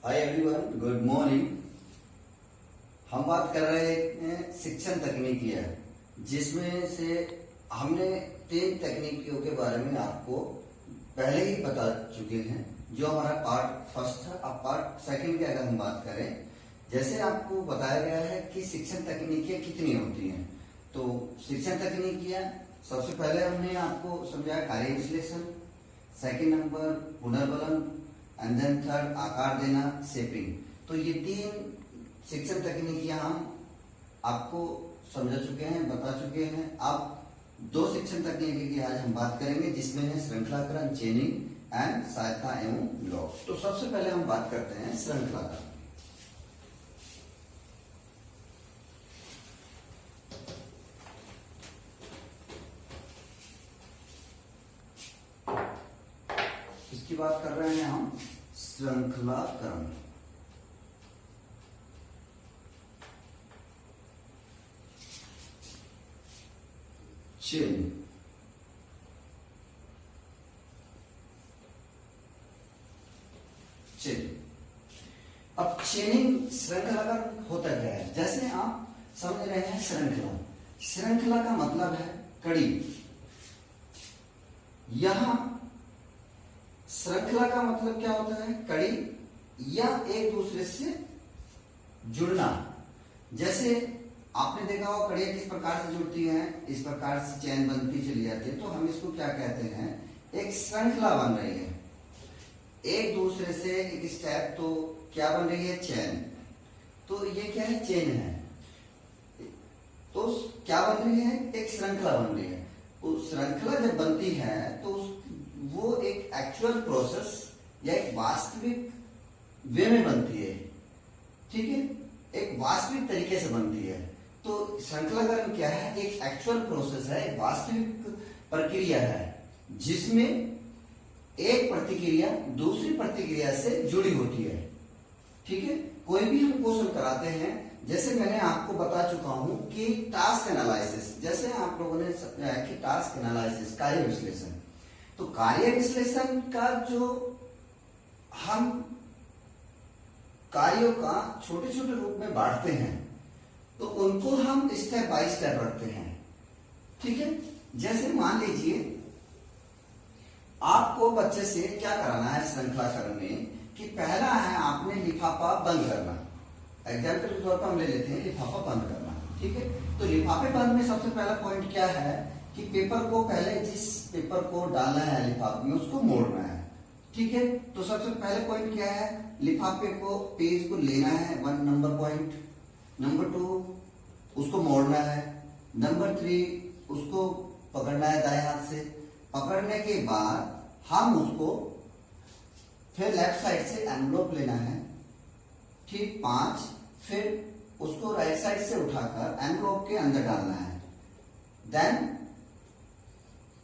Hi everyone, good morning. हम बात कर रहे हैं शिक्षण तकनीकियां, जिसमें से हमने 3 तकनीकियों के बारे में आपको पहले ही बता चुके हैं, जो हमारा पार्ट फर्स्ट था। अब पार्ट सेकंड की अगर हम बात करें, जैसे आपको बताया गया है कि शिक्षण तकनीकियां कितनी होती हैं। तो शिक्षण तकनीकियां सबसे पहले हमने आपको समझाया कार्य विश्लेषण, सेकंड नंबर पुनर्बलन, एंड देन थर्ड आकार देना, शेपिंग। तो ये 3 शिक्षण तकनीकियां हम आपको समझा चुके हैं, बता चुके हैं। अब 2 शिक्षण तकनीकी की आज हम बात करेंगे, जिसमें है श्रृंखलाकरण, चेनिंग एंड सहायता एवं ब्लॉक। तो सबसे पहले हम बात करते हैं श्रृंखलाकरण। इसकी बात कर रहे हैं हम श्रृंखलाकरण। चेन, अब चेनिंग श्रृंखलाकरण होता क्या है? जैसे आप समझ रहे हैं श्रृंखला, श्रृंखला का मतलब है कड़ी। यहां श्रृंखला का मतलब क्या होता है? कड़ी या एक दूसरे से जुड़ना। जैसे आपने देखा हो कड़ियां किस प्रकार से जुड़ती हैं, इस प्रकार से चैन बनती चली जाती है। तो हम इसको क्या कहते हैं? एक श्रृंखला बन रही है, एक दूसरे से एक स्टेप। तो क्या बन रही है? चैन। तो ये क्या है? चेन है। तो क्या बन रही है? एक श्रृंखला बन रही है। उस श्रृंखला जब बनती है तो वो एक एक्चुअल प्रोसेस या एक वास्तविक वे में बनती है, ठीक है, एक वास्तविक तरीके से बनती है। तो श्रृंखलाकरण क्या है? एक एक्चुअल प्रोसेस है, एक वास्तविक प्रक्रिया है, जिसमें एक प्रतिक्रिया दूसरी प्रतिक्रिया से जुड़ी होती है, ठीक है। कोई भी हम क्वेश्चन कराते हैं, जैसे मैंने आपको बता चुका हूं कि टास्क एनालिसिस, जैसे आप लोगों ने समझा कि टास्क एनालिसिस कार्य विश्लेषण। तो कार्य विश्लेषण का जो हम कार्यों का छोटे छोटे रूप में बांटते हैं, तो उनको हम स्टेप बाय स्टेप रखते हैं, ठीक है। जैसे मान लीजिए आपको बच्चे से क्या कराना है श्रृंखलाकरण में, कि पहला है आपने लिफाफा बंद करना। एग्जाम्पल के तौर पर हम ले लेते हैं लिफाफा बंद करना, ठीक है। तो लिफाफे बंद में सबसे पहला पॉइंट क्या है कि पेपर को पहले जिस पेपर को डालना है लिफाफे में उसको मोड़ना है, ठीक है। तो सबसे पहले पॉइंट क्या है? लिफाफे को, पेज को लेना है, 1 नंबर पॉइंट। नंबर 2 उसको मोड़ना है। नंबर 3 उसको पकड़ना है दाएं हाथ से। पकड़ने के बाद हम उसको फिर लेफ्ट साइड से एनवलप लेना है, ठीक। 5 फिर उसको राइट साइड से उठाकर एनवलप के अंदर डालना है, देन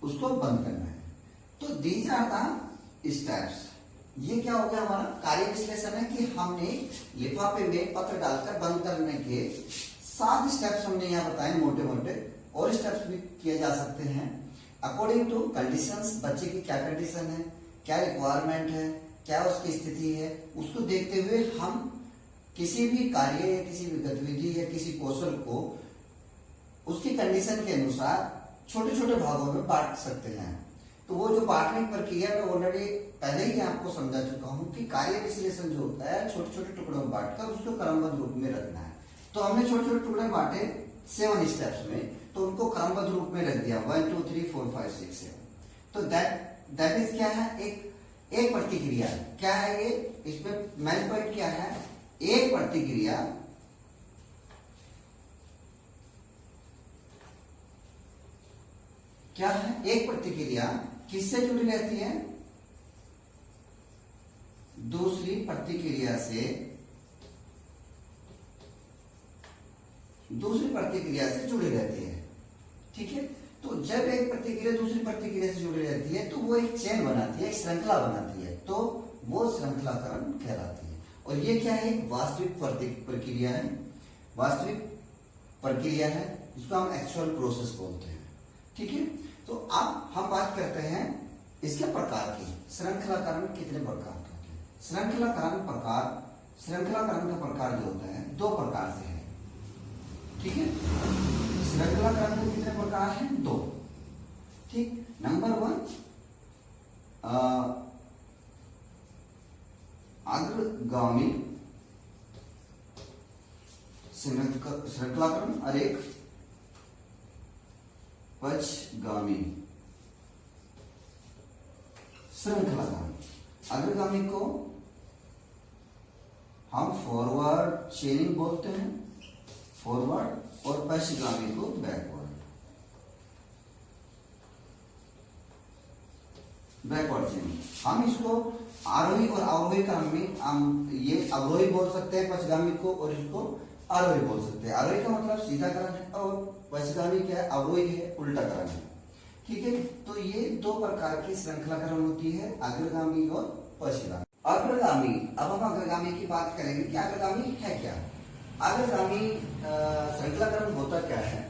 उसको बंद करना है। तो दीज आर द स्टेप्स। ये क्या हो गया? हमारा कार्य विश्लेषण है कि हमने लिफाफे में पत्र डालकर बंद करने के 7 स्टेप्स हमने यहाँ बताए मोटे मोटे, और स्टेप्स भी किए जा सकते हैं अकॉर्डिंग टू कंडीशंस। बच्चे की क्या कंडीशन है, क्या रिक्वायरमेंट है, क्या उसकी स्थिति है, उसको देखते हुए हम किसी भी कार्य या किसी भी गतिविधि या किसी कौशल को उसकी कंडीशन के अनुसार छोटे छोटे भागों में बांट सकते हैं। तो वो जो बांटने की प्रक्रिया में ऑलरेडी पहले ही आपको समझा चुका हूं कि कार्य विश्लेषण जो होता है छोटे छोटे टुकड़ों में बांटकर उसको क्रमबद्ध रूप में रखना है। तो हमने छोटे छोटे टुकड़े बांटे 7 स्टेप्स में, तो उनको क्रमबद्ध रूप में रख दिया 1 2 3 4 5 6 7। तो दैट इज क्या है? एक प्रतिक्रिया। क्या है ये? इसमें मेन पॉइंट क्या है? एक प्रतिक्रिया क्या है? एक प्रतिक्रिया किससे जुड़ी रहती है? दूसरी प्रतिक्रिया से, जुड़ी रहती है, ठीक है। तो जब एक प्रतिक्रिया दूसरी प्रतिक्रिया से जुड़ी रहती है तो वो एक चेन बनाती है, एक श्रृंखला बनाती है, तो वो श्रृंखलाकरण कहलाती है। और ये क्या है? वास्तविक प्रक्रिया है, वास्तविक प्रक्रिया है, जिसको हम एक्चुअल प्रोसेस बोलते हैं, ठीक है। तो अब हम बात करते हैं इसके प्रकार की। श्रृंखलाकरण कितने प्रकार के होते हैं? श्रृंखलाकरण का प्रकार जो होता है दो प्रकार से है, ठीक है। श्रृंखलाकरण के कितने प्रकार हैं? दो, ठीक। नंबर 1 अग्रगामी श्रृंखलाकरण और एक पक्षगामी श्रृंखलाकरण। अग्रगामी को हम फॉरवर्ड चेनिंग बोलते हैं, फॉरवर्ड, और पक्षगामी को बैकवर्ड चेनिंग। हम इसको आरोही और अवरोही क्रम में हम ये अवरोही बोल सकते हैं पक्षगामी को, और इसको आरोही बोल सकते हैं। आरोही का मतलब सीधा करण है और पक्षगामी क्या है? अवरोही है, उल्टा करण है, ठीक है। तो ये दो प्रकार की श्रृंखलाकरण होती है, अग्रगामी और पक्षगामी। अग्रगामी, अब हम अग्रगामी की बात करेंगे कि अग्रगामी है क्या। अग्रगामी श्रृंखलाकरण होता क्या है?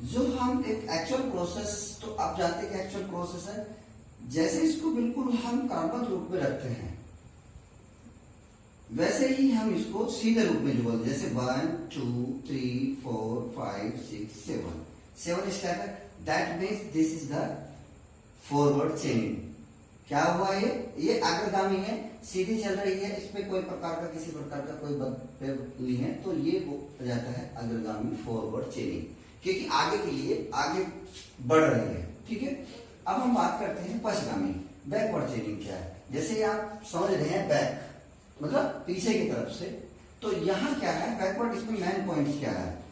जो हम एक एक्चुअल प्रोसेस, तो आप जानते हैं कि एक्चुअल प्रोसेस है, जैसे इसको बिल्कुल हम क्रमबद्ध रूप में रखते हैं वैसे ही हम इसको सीधे रूप में जो बोलते हैं, जैसे 1 2 3 4 5 6 7 स्टेप है। That means this is the forward चेनिंग। क्या हुआ? ये अग्रगामी है, सीधी चल रही है, इसमें कोई प्रकार का किसी प्रकार का कोई बदलाव नहीं है, तो ये हो जाता है अग्रगामी फॉरवर्ड चेनिंग, क्योंकि आगे के लिए आगे बढ़ रही है, ठीक है। अब हम बात करते हैं पक्षगामी, बैकवर्ड चेनिंग क्या है। जैसे आप समझ रहे हैं बैक मतलब पीछे की तरफ से, तो यहाँ क्या है बैकवर्ड, इसमें मेन पॉइंट क्या है?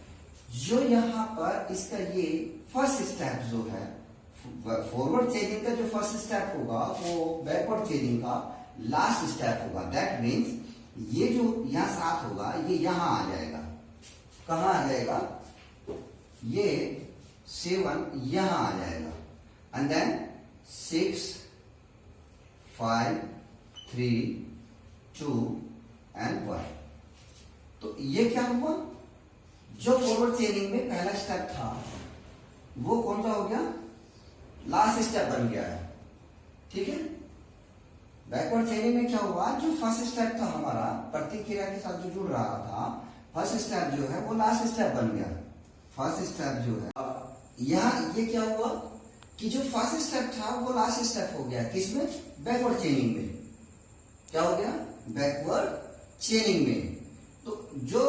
जो यहाँ पर इसका ये फर्स्ट स्टेप जो है फॉरवर्ड चेनिंग का, जो फर्स्ट स्टेप होगा वो बैकवर्ड चेनिंग का लास्ट स्टेप होगा। दैट मीन्स ये जो यहाँ 7 होगा ये यहाँ आ जाएगा। कहाँ आ जाएगा? ये 7 यहाँ आ जाएगा, एंड देन 6 5 3 2 एंड 1। तो ये क्या हुआ? जो फॉरवर्ड चेनिंग में पहला स्टेप था वो कौन सा हो गया? लास्ट स्टेप बन गया है, ठीक है। बैकवर्ड चेनिंग में क्या हुआ? जो फर्स्ट स्टेप था हमारा प्रतिक्रिया के साथ जो जुड़ रहा था, फर्स्ट स्टेप जो है वो लास्ट स्टेप बन गया। फर्स्ट स्टेप जो है यहाँ ये क्या हुआ कि जो फर्स्ट स्टेप था वो लास्ट स्टेप हो गया। किसमें? बैकवर्ड चेनिंग में। क्या हो गया? बैकवर्ड चेनिंग में। तो जो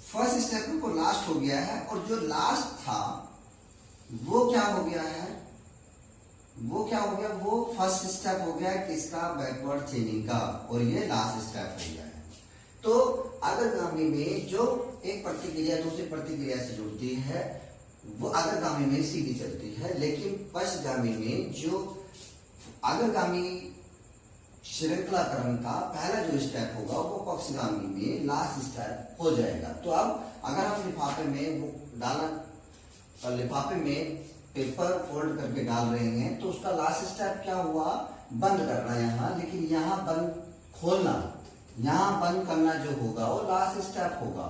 फर्स्ट स्टेप में वो लास्ट हो गया है, और जो लास्ट था वो क्या हो गया है? वो क्या हो गया? वो फर्स्ट स्टेप हो गया किसका? बैकवर्ड चेनिंग का, और ये लास्ट स्टेप हो गया है। तो अग्रगामी में जो एक प्रतिक्रिया दूसरी प्रतिक्रिया से जुड़ती है वो अग्रगामी में सीधी चलती है, लेकिन पक्षगामी में जो अग्रगामी श्रृंखलाकरण का पहला जो स्टेप होगा वो पक्षगामी में लास्ट स्टेप हो जाएगा। तो अब अगर हम लिफाफे में वो डालना, लिफाफे में पेपर फोल्ड करके डाल रहे हैं, तो उसका लास्ट स्टेप क्या हुआ? बंद करना यहाँ, लेकिन यहाँ बंद खोलना, यहाँ बंद करना जो होगा वो लास्ट स्टेप होगा।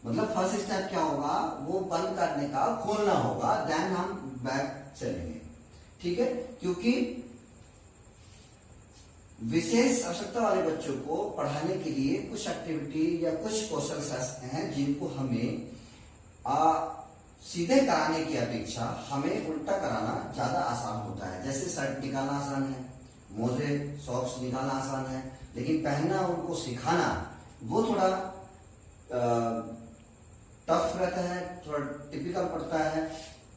मतलब फर्स्ट स्टेप क्या होगा? वो बंद करने का खोलना होगा, देन हम बैक चलेंगे, ठीक है। क्योंकि विशेष आवश्यकता वाले बच्चों को पढ़ाने के लिए कुछ एक्टिविटी या कुछ कौशल हैं जिनको हमें सीधे कराने की अपेक्षा हमें उल्टा कराना ज्यादा आसान होता है। जैसे शर्ट निकालना आसान है, मोजे सॉक्स निकालना आसान है, लेकिन पहनना उनको सिखाना वो थोड़ा टफ रहता है, थोड़ा टिपिकल पड़ता है,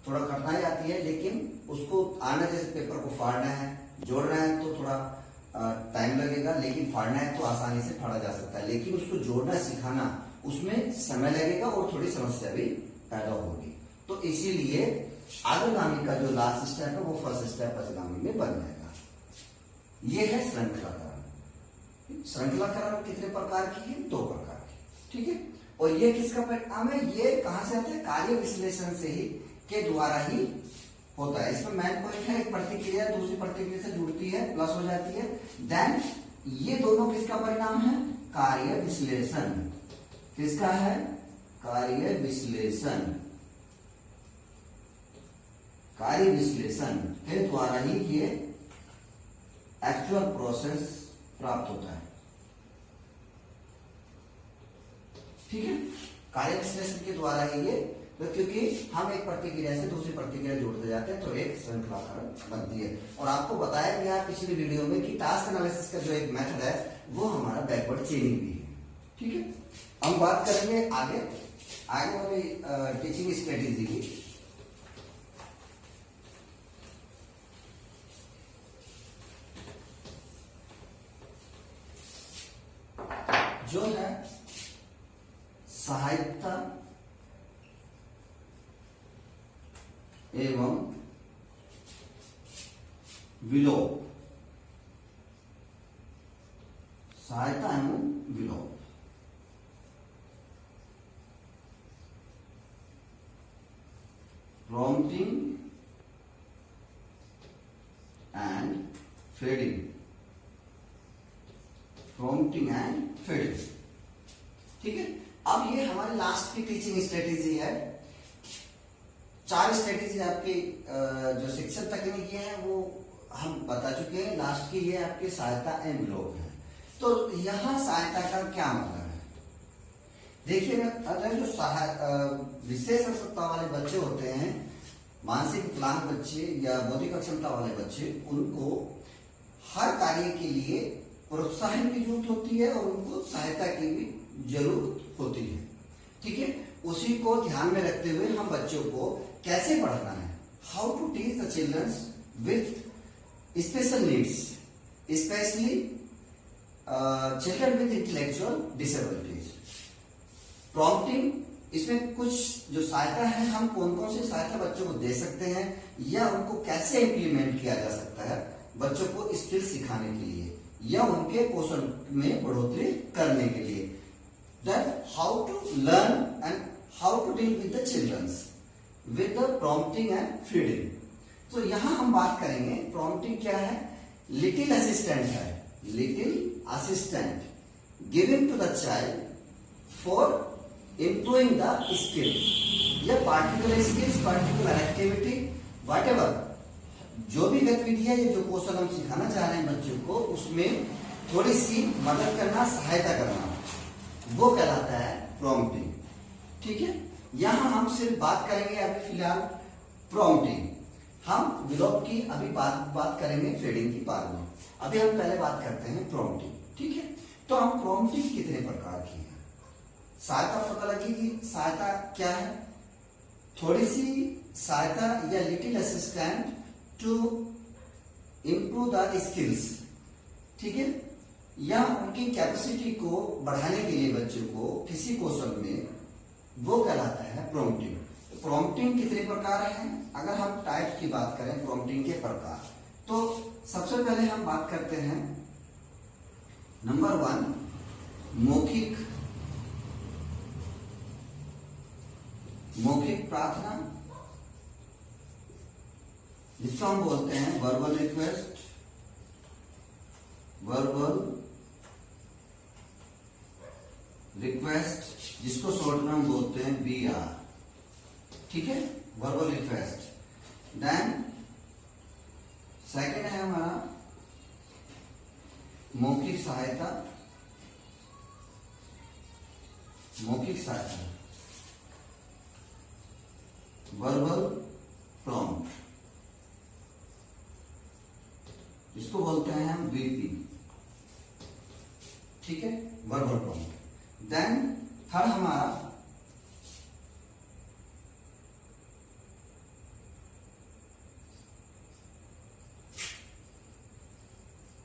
थोड़ा कठिनाई आती है। लेकिन उसको आना, जैसे पेपर को फाड़ना है, जोड़ना है तो थोड़ा टाइम लगेगा, लेकिन फाड़ना है तो आसानी से फाड़ा जा सकता है। लेकिन उसको जोड़ना सिखाना उसमें समय लगेगा और थोड़ी समस्या भी पैदा होगी। तो इसीलिए अग्रगामी का जो लास्ट स्टेप है वो फर्स्ट स्टेप पक्षगामी में बन जाएगा। ये है श्रृंखलाकरण। श्रृंखलाकरण कितने प्रकार की है? 2 प्रकार की, ठीक है। और ये किसका परिणाम है? ये कहां से आता है? कार्य विश्लेषण से ही के द्वारा ही होता है। इसमें मेन पॉइंट है, एक प्रतिक्रिया दूसरी प्रतिक्रिया से जुड़ती है, प्लस हो जाती है, देन ये दोनों किसका परिणाम है? कार्य विश्लेषण। किसका है? कार्य विश्लेषण। कार्य विश्लेषण के द्वारा ही ये एक्चुअल प्रोसेस प्राप्त होता है। ठीक है, कार्य विश्लेषण के द्वारा ही ये, तो क्योंकि हम एक प्रतिक्रिया से दूसरी प्रतिक्रिया जोड़ते जाते हैं तो एक श्रृंखलाकरण बनती है। और आपको बताया गया पिछली वीडियो में कि टास्क एनालिसिस का जो एक मेथड है वो हमारा बैकवर्ड चेनिंग भी है। ठीक है, हम बात करेंगे आगे वाली टीचिंग स्ट्रेटेजी की। जो है सहायता एवं विलोप, सहायता एवं विलोप। Prompting and feeding, prompting and feeding. ठीक है, अब ये हमारी लास्ट की टीचिंग स्ट्रेटेजी है। 4 स्ट्रेटेजी आपकी जो शिक्षण तकनीकी है वो हम बता चुके हैं। लास्ट की ये आपकी सहायता एवं विलोप है। तो यहां सहायता का क्या मतलब है? देखिए, अगर जो विशेष आवश्यकता वाले बच्चे होते हैं, मानसिक विकलांग बच्चे या बौद्धिक अक्षमता वाले बच्चे, उनको हर कार्य के लिए प्रोत्साहन की जरूरत होती है और उनको सहायता की भी जरूरत होती है। ठीक है, उसी को ध्यान में रखते हुए हम बच्चों को कैसे पढ़ाना है, how to teach the children with special needs, specially children with intellectual disabilities. Prompting, इसमें कुछ जो सहायता है, हम कौन कौन सी सहायता बच्चों को दे सकते हैं या उनको कैसे इम्प्लीमेंट किया जा सकता है बच्चों को स्किल सिखाने के लिए या उनके कौशल में बढ़ोतरी करने के लिए। That how to learn and how to deal with the children with the prompting and feeding। तो यहां हम बात करेंगे prompting क्या है, लिटिल असिस्टेंट है, little assistant given to the child for improving the skill या particular skills, particular activity, whatever, जो भी गतिविधि है, जो कौशल हम सिखाना चाह रहे हैं बच्चों को, उसमें थोड़ी सी मदद करना, सहायता करना, वो कहलाता है प्रॉम्प्टिंग। ठीक है, यहां हम सिर्फ बात करेंगे अभी फिलहाल प्रॉम्प्टिंग, हम विलोप की अभी बात करेंगे फीडिंग की बाद में। अभी हम पहले बात करते हैं प्रॉम्प्टिंग। ठीक है, तो हम प्रॉम्प्टिंग कितने प्रकार की है? सहायता पता लगी कि सहायता क्या है, थोड़ी सी सहायता या little assistant to improve the skills. ठीक है, या उनकी कैपेसिटी को बढ़ाने के लिए बच्चों को किसी कौशल में, वो कहलाता है प्रॉम्प्टिंग। प्रॉम्प्टिंग कितने प्रकार हैं? अगर हम टाइप की बात करें प्रॉम्प्टिंग के प्रकार, तो सबसे पहले हम बात करते हैं नंबर 1 मौखिक प्रार्थना, जिसको हम बोलते हैं वर्बल रिक्वेस्ट, जिसको शॉर्ट में हम बोलते हैं VR। ठीक है, वर्बल रिक्वेस्ट। देन सेकंड है हमारा मौखिक सहायता, वर्बल प्रॉम्प्ट, जिसको बोलते हैं हम VP। ठीक है, वर्बल प्रॉम्प्ट। देन थर्ड हमारा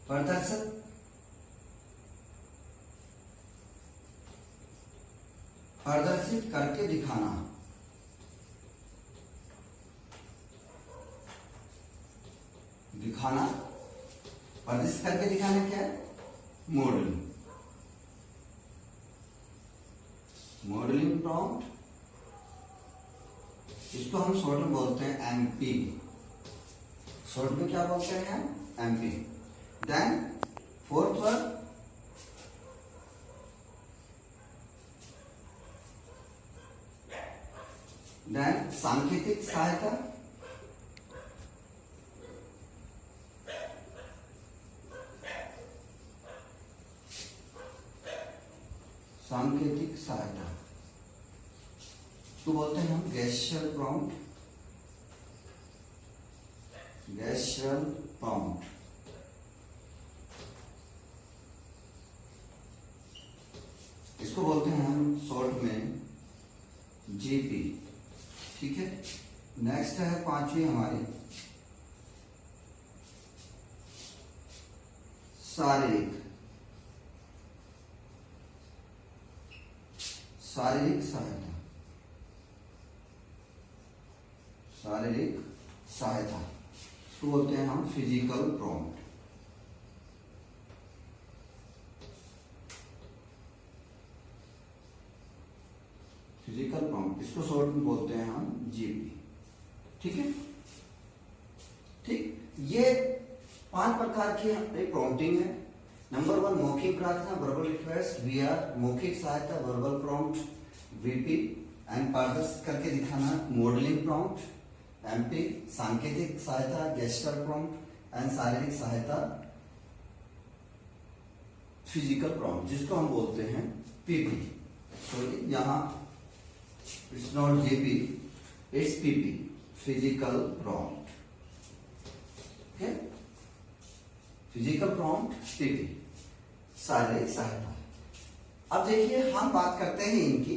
प्रदर्शित करके दिखाना, प्रदर्शित करके दिखाना क्या है? मॉडलिंग प्रॉम्प्ट, इसको हम शॉर्ट में बोलते हैं MP। शॉर्ट में क्या बोलते हैं? MP। Then fourth word then सांकेतिक सहायता, सांकेतिक सहायता, तो बोलते हैं हम गेस्चर प्रॉम्प्ट, गेस्चर प्रॉम्प्ट। इसको बोलते हैं हम शॉर्ट में जीपी। ठीक है, नेक्स्ट है पांचवी हमारी शारीरिक, शारीरिक सहायता, शारीरिक सहायता, इसको बोलते हैं हम फिजिकल प्रॉम्प्ट। फिजिकल प्रॉम्प्ट, इसको शॉर्ट में बोलते हैं हम जीपी। ठीक है, ठीक, ये 5 प्रकार की प्रॉम्प्टिंग है। नंबर 1 मौखिक प्रार्थना, वर्बल रिक्वेस्ट, वीआर मौखिक सहायता, वर्बल प्रॉम्प्ट, वीपी एंड प्रदर्शित करके दिखाना, मॉडलिंग प्रॉम्प्ट, एमपी सांकेतिक सहायता, गेस्चर प्रॉम्प्ट एंड शारीरिक सहायता, फिजिकल प्रॉम्प्ट, जिसको हम बोलते हैं पीपी। तो यहाँ it's not GP, it's PP, physical prompt. Okay, physical prompt, PP, शारीरिक सहायता। अब देखिए हम बात करते हैं इनकी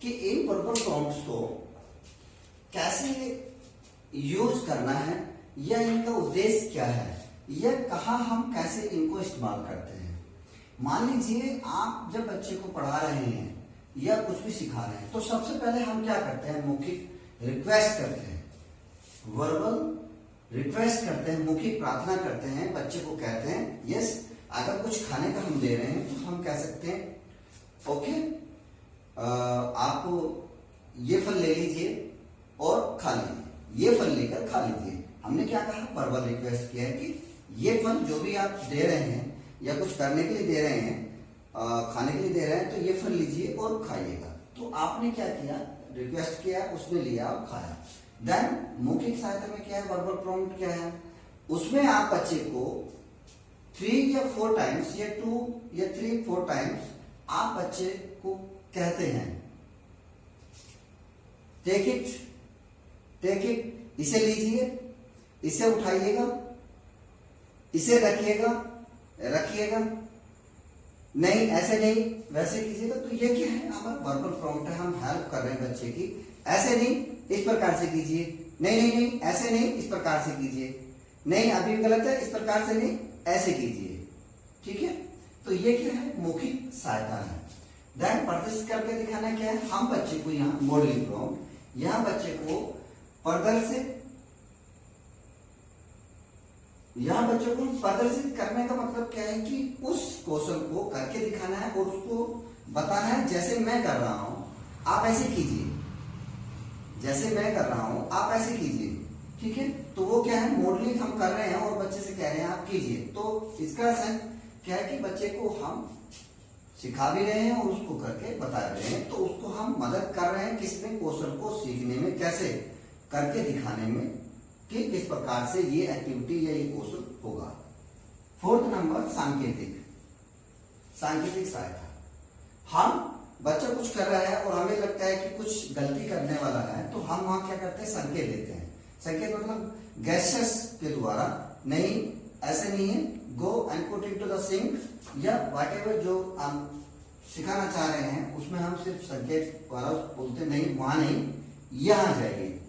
कि इन वर्बल प्रॉम्प्ट्स को कैसे यूज करना है या इनका उद्देश्य क्या है या कहाँ हम कैसे इनको इस्तेमाल करते हैं। मान लीजिए आप जब बच्चे को पढ़ा रहे हैं या कुछ भी सिखा रहे हैं तो सबसे पहले हम क्या करते हैं, मौखिक रिक्वेस्ट करते हैं, वर्बल रिक्वेस्ट करते हैं, मौखिक प्रार्थना करते हैं, बच्चे को कहते हैं यस, अगर कुछ खाने का हम दे रहे हैं तो हम कह सकते हैं ओके आप ये फल ले लीजिए और खा लीजिए, ये फल लेकर खा लीजिए। हमने क्या कहा, वर्बल रिक्वेस्ट किया है कि ये फल जो भी आप दे रहे हैं या कुछ करने के लिए दे रहे हैं, खाने के लिए दे रहे हैं, तो ये फल लीजिए और खाइएगा। तो आपने क्या किया, रिक्वेस्ट किया, उसने लिया और खाया। देन मौखिक सहायता में क्या है, वर्बल प्रॉम्प्ट क्या है, उसमें आप बच्चे को 3 या 4 टाइम्स या 2 या 3-4 टाइम्स आप बच्चे को कहते हैं टेक इट, टेक इट, इसे लीजिए, इसे उठाइएगा, इसे रखिएगा, रखिएगा, नहीं ऐसे नहीं वैसे कीजिएगा। तो ये क्या है, हमारा वर्बल प्रॉम्प्ट है, हम हेल्प कर रहे हैं बच्चे की, ऐसे नहीं इस प्रकार से कीजिए, नहीं नहीं नहीं ऐसे नहीं इस प्रकार से कीजिए, नहीं अभी गलत है इस प्रकार से नहीं ऐसे कीजिए। ठीक है, तो ये क्या है, मौखिक सहायता है। देन प्रदर्शित करके दिखाना क्या है, हम बच्चे को यहाँ मॉडलिंग प्रॉम्प्ट, यहाँ बच्चे को प्रदर्शित, यहाँ बच्चों को प्रदर्शित करने का मतलब क्या है कि उस कौशल को करके दिखाना है और उसको बताना है जैसे मैं कर रहा हूं आप ऐसे कीजिए, जैसे मैं कर रहा हूं आप ऐसे कीजिए। ठीक है, तो वो क्या है, मॉडलिंग हम कर रहे हैं और बच्चे से कह रहे हैं आप कीजिए। तो इसका सेंस क्या है कि बच्चे को हम सिखा भी रहे हैं और उसको करके बता रहे हैं, तो उसको हम मदद कर रहे हैं किसमें, कौशल को सीखने में, कैसे करके दिखाने में कि किस प्रकार से ये एक्टिविटी या ये कौशल होगा। 4th नंबर सांकेतिक, सांकेतिक सहायता। हम बच्चा कुछ कर रहा है और हमें लगता है कि कुछ गलती करने वाला है, तो हम वहां क्या करते हैं, संकेत देते हैं। संकेत मतलब गैसेस के द्वारा, नहीं ऐसे नहीं है, go and put into the sink या व्हाटएवर जो हम सिखाना चाह रहे हैं उसमें हम सिर्फ संकेत द्वारा बोलते नहीं, वहां नहीं यहां जाइए।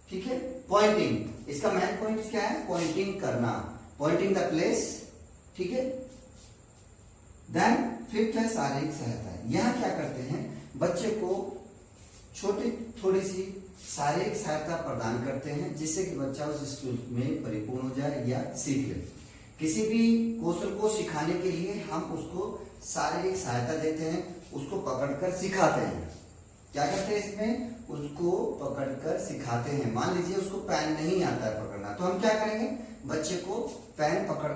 ठीक है, पॉइंटिंग, इसका मेन पॉइंट क्या है, पॉइंटिंग करना, पॉइंटिंग द प्लेस। ठीक है, देन 5th है शारीरिक सहायता। यहां क्या करते हैं, बच्चे को छोटी थोड़ी सी शारीरिक सहायता प्रदान करते हैं जिससे कि बच्चा उस स्किल में परिपूर्ण हो जाए या सीख ले। किसी भी कौशल को सिखाने के लिए हम उसको शारीरिक सहायता देते हैं, उसको पकड़कर सिखाते हैं। क्या करते हैं इसमें, उसको पकड़कर सिखाते हैं। मान लीजिए उसको पेन नहीं आता है पकड़ना, तो हम क्या करेंगे, बच्चे को पेन पकड़,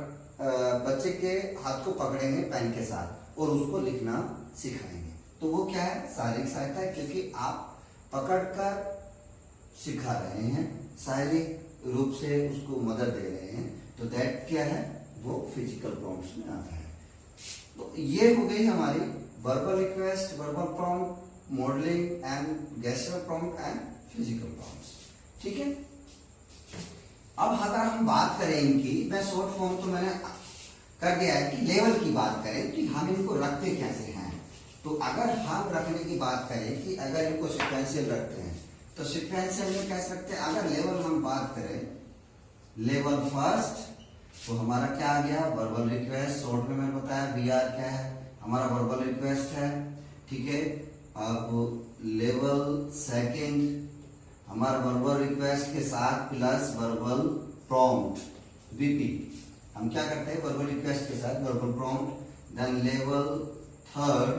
बच्चे के हाथ को पकड़ेंगे पेन के साथ और उसको लिखना सिखाएंगे। तो वो क्या है, शारीरिक सहायता है, क्योंकि आप पकड़कर सिखा रहे हैं, शारीरिक रूप से उसको मदद दे रहे हैं, तो दैट क्या है, वो फिजिकल प्रॉम्प्ट्स में आता है। तो ये हो गई हमारी verbal request, verbal prompt, modeling and gestural prompt and physical prompts. ठीक है। अब अगर हम बात करें इनकी, मैं शॉर्ट फॉर्म तो मैंने कर दिया है कि लेवल की बात करें कि हम इनको रखते कैसे हैं। तो अगर हम रखने की बात करें कि अगर इनको सिक्वेंशियल रखते हैं तो सिक्वेंशियल में कह सकते हैं। अगर लेवल हम बात करें, लेवल फर्स्ट तो हमारा क्या आ गया, वर्बल रिक्वेस्ट। शॉर्ट में मैंने बताया वीआर क्या है, हमारा वर्बल रिक्वेस्ट है, ठीक है। अब लेवल सेकंड हमारा वर्बल रिक्वेस्ट के साथ प्लस वर्बल प्रॉम्प्ट वीपी, हम क्या करते हैं वर्बल रिक्वेस्ट के साथ verbal prompt. Then level third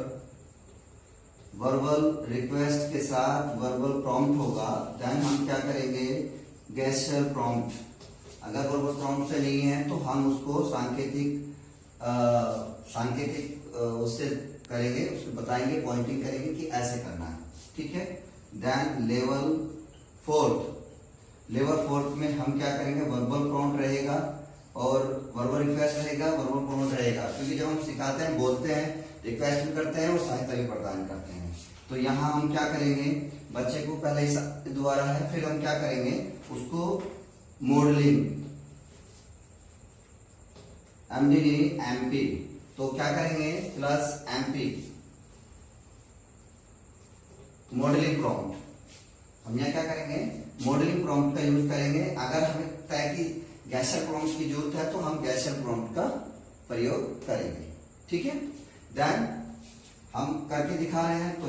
verbal request के साथ वर्बल प्रॉम्प्ट होगा, देन हम क्या करेंगे गेस्चर प्रॉम्प्ट। अगर वर्बल प्रॉम्प्ट से नहीं है तो हम उसको सांकेतिक उससे करेंगे, उसको बताएंगे, पॉइंटिंग करेंगे कि ऐसे करना है, ठीक है। देन लेवल फोर्थ में हम क्या करेंगे, वर्बल प्रॉम्प्ट रहेगा और वर्बल रिक्वेस्ट रहेगा, वर्बल प्रॉम्प्ट रहेगा। क्योंकि जब हम सिखाते हैं, बोलते हैं, रिक्वेस्ट भी करते हैं और सहायता भी प्रदान करते हैं। तो यहाँ हम क्या करेंगे, बच्चे को पहले इस द्वारा है, फिर हम क्या करेंगे उसको मॉडलिंग एमडी एमपी, तो क्या करेंगे प्लस एमपी मॉडलिंग प्रॉम्प्ट। हम यहाँ क्या करेंगे मॉडलिंग प्रॉम्प्ट का यूज करेंगे। अगर हमें तय की गेस्चर प्रॉम्प्ट की जरूरत है तो हम गेस्चर प्रॉम्प्ट का प्रयोग करेंगे, ठीक है। देन हम करके दिखा रहे हैं। तो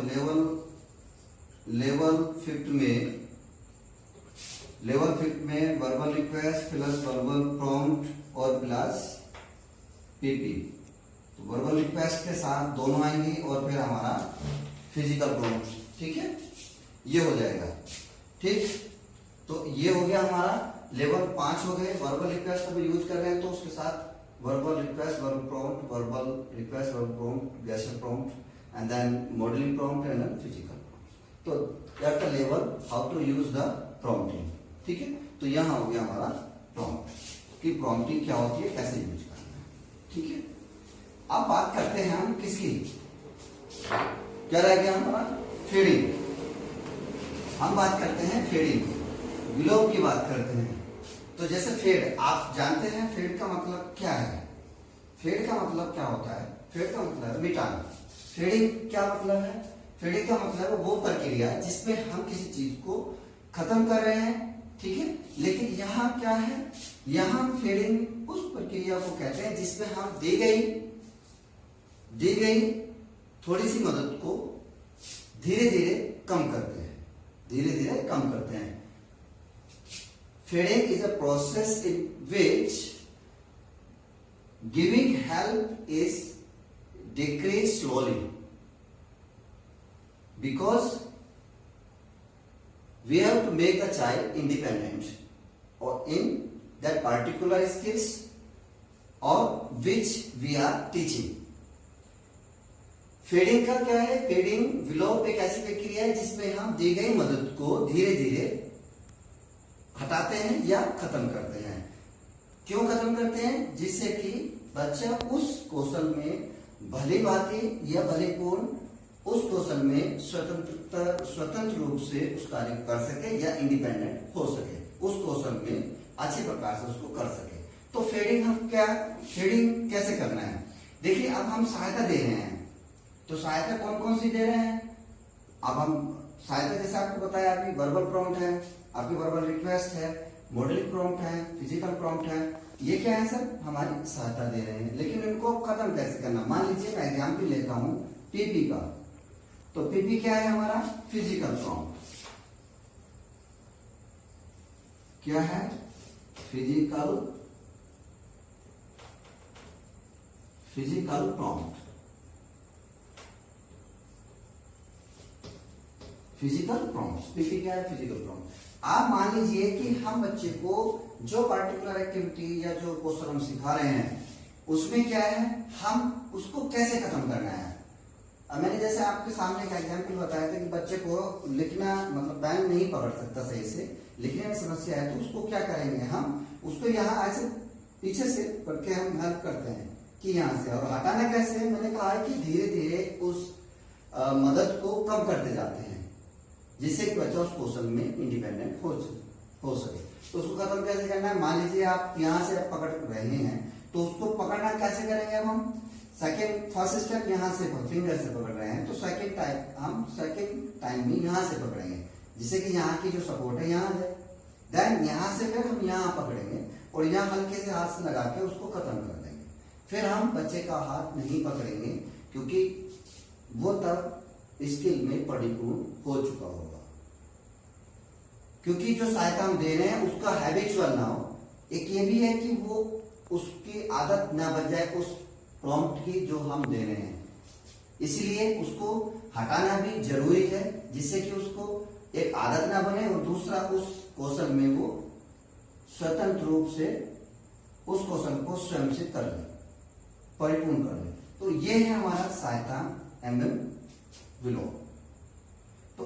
लेवल फिफ्थ में verbal request plus verbal prompt और प्लस पीपी। तो वर्बल रिक्वेस्ट के साथ दोनों आएंगे और फिर हमारा फिजिकल प्रॉम्प्ट, ठीक है, ये हो जाएगा, ठीक। तो ये हो गया हमारा लेवल 5 हो गए। वर्बल रिक्वेस्ट अब यूज कर रहे हैं तो उसके साथ verbal request, verbal prompt, verbal request, verbal prompt, gesture prompt and then modelling prompt and then physical prompt. तो that the level how to use the prompting, ठीक है। तो यहां हो गया हमारा प्रॉम्प्ट कि प्रॉम्प्टिंग क्या होती है, कैसे यूज करना है, ठीक है। अब बात करते हैं हम किसकी, क्या रह गया हमारा फीडिंग। हम बात करते हैं फीडिंग, विलोप की बात करते हैं। तो जैसे फेड, आप जानते हैं फेड का मतलब क्या है। फेड का मतलब क्या होता है, फेड का मतलब है मिटाना। फेडिंग क्या मतलब है, फेडिंग का मतलब है वो प्रक्रिया जिसमें हम किसी चीज को खत्म कर रहे हैं, ठीक है। लेकिन यहाँ क्या है, यहाँ फेडिंग उस प्रक्रिया को कहते हैं जिसमें हम दी गई थोड़ी सी मदद को धीरे धीरे कम करते हैं, धीरे धीरे कम करते हैं। Feeding is a process in which giving help is decreased slowly because we have to make the child independent or in that particular skills or which we are teaching. Feeding का क्या है, फीडिंग विलोप एक ऐसी प्रक्रिया है जिसमें हम दी गई मदद को धीरे धीरे हटाते हैं या खत्म करते हैं। क्यों खत्म करते हैं, जिससे कि बच्चा उस कौशल में भली भांति या भलीपूर्ण उस कौशल में स्वतंत्र रूप से उस कार्य को कर सके या इंडिपेंडेंट हो सके, उस कौशल में अच्छे प्रकार से उसको कर सके। तो फीडिंग कैसे करना है, देखिए अब हम सहायता दे रहे हैं। तो सहायता कौन कौन सी दे रहे हैं, अब हम सहायता जैसे आपको बताया अभी वर्बल प्रॉम्प्ट है, आपकी वर्बल रिक्वेस्ट है, मॉडलिंग प्रॉम्प्ट है, फिजिकल प्रॉम्प्ट है, ये क्या है सर हमारी सहायता दे रहे हैं। लेकिन इनको खत्म कैसे करना, मान लीजिए मैं एग्जाम्पल लेता हूं पीपी का। तो पीपी क्या है हमारा फिजिकल प्रॉम्प्ट, क्या है physical prompt, physical prompt. PP क्या है फिजिकल प्रॉम्प्ट। आप मान लीजिए कि हम बच्चे को जो पार्टिकुलर एक्टिविटी या जो कौशल हम सिखा रहे हैं उसमें क्या है, हम उसको कैसे खत्म करना है। अब मैंने जैसे आपके सामने एक एग्जाम्पल बताया था कि बच्चे को लिखना मतलब पेन नहीं पकड़ सकता सही से, लिखने में समस्या है, तो उसको क्या करेंगे, हम उसको यहाँ ऐसे पीछे से करके हम हेल्प करते हैं कि यहाँ से, और हटाना कैसे, मैंने कहा है कि धीरे धीरे उस मदद को कम करते जाते हैं, जिससे कि बच्चा उस कौशल में इंडिपेंडेंट हो सके। तो उसको खत्म कैसे करना है? मान लीजिए आप यहाँ से आप पकड़ रहे हैं, तो उसको पकड़ना कैसे करेंगे? अब हम फर्स्ट स्टेप यहाँ से फिंगर से पकड़ रहे हैं, तो सेकेंड टाइम में यहाँ से पकड़ेंगे, जिससे कि यहाँ की जो सपोर्ट है यहाँ है। देन यहाँ से फिर हम यहाँ पकड़ेंगे और यहाँ हल्के से हाथ से लगा के उसको खत्म कर देंगे। फिर हम बच्चे का हाथ नहीं पकड़ेंगे, क्योंकि वो तब स्किल में परिपूर्ण हो चुका होगा। क्योंकि जो सहायता हम दे रहे हैं उसका हैबिचुअल ना हो। एक ये भी है कि वो उसकी आदत ना बन जाए उस प्रॉम्प्ट की जो हम दे रहे हैं, इसलिए उसको हटाना भी जरूरी है, जिससे कि उसको एक आदत ना बने और दूसरा उस कौशल में वो स्वतंत्र रूप से उस कौशल को स्वयं से कर ले, परिपूर्ण कर ले। तो ये है हमारा सहायता एमएम विलोम। तो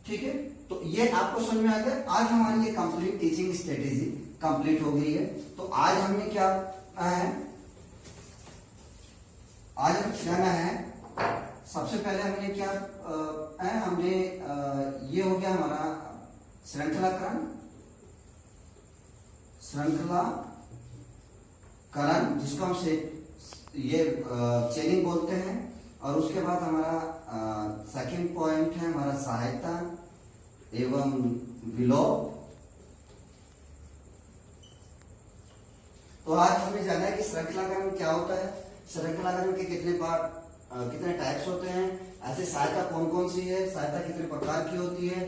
ठीक है, तो ये आपको समझ में आ गया। आज हमारी ये कंप्लीट टीचिंग स्ट्रेटेजी कंप्लीट हो गई है। तो आज हमने क्या है, आज हम जाना है, सबसे पहले हमने क्या हमने ये हो गया हमारा श्रृंखलाकरण, जिसको हम से ये चेनिंग बोलते हैं। और उसके बाद हमारा सेकंड पॉइंट है हमारा सहायता एवं विलोप। तो आज हमें जाना है कि श्रृंखलाकरण क्या होता है, श्रृंखलाकरण के कितने पार्ट, कितने टाइप्स होते हैं, ऐसे सहायता कौन कौन सी है, सहायता कितने प्रकार की होती है,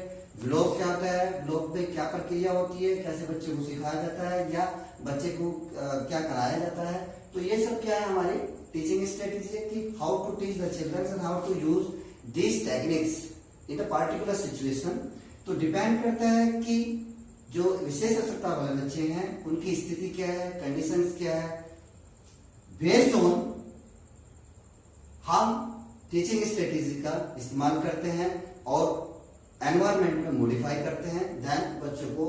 विलोप क्या होता है, विलोप में क्या प्रक्रिया होती है, कैसे बच्चे को सिखाया जाता है या बच्चे को क्या कराया जाता है। तो ये सब क्या है हमारी टीचिंग स्ट्रेटेजी है कि how to teach the children and how to use this techniques in a particular situation. तो डिपेंड करता है कि जो विशेष आवश्यकता वाले बच्चे हैं उनकी स्थिति क्या है, कंडीशंस क्या है, बेस्ड ऑन हम टीचिंग स्ट्रेटेजी का इस्तेमाल करते हैं और एनवायरमेंट में मॉडिफाई करते हैं। देन बच्चों को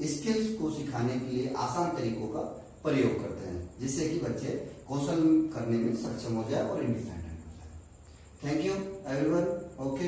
स्किल्स को सिखाने के लिए आसान तरीकों का प्रयोग करते हैं, जिससे कि बच्चे कौशल करने में सक्षम हो जाए और इंडिपेंडेंट हो जाए। Thank you everyone. ओके।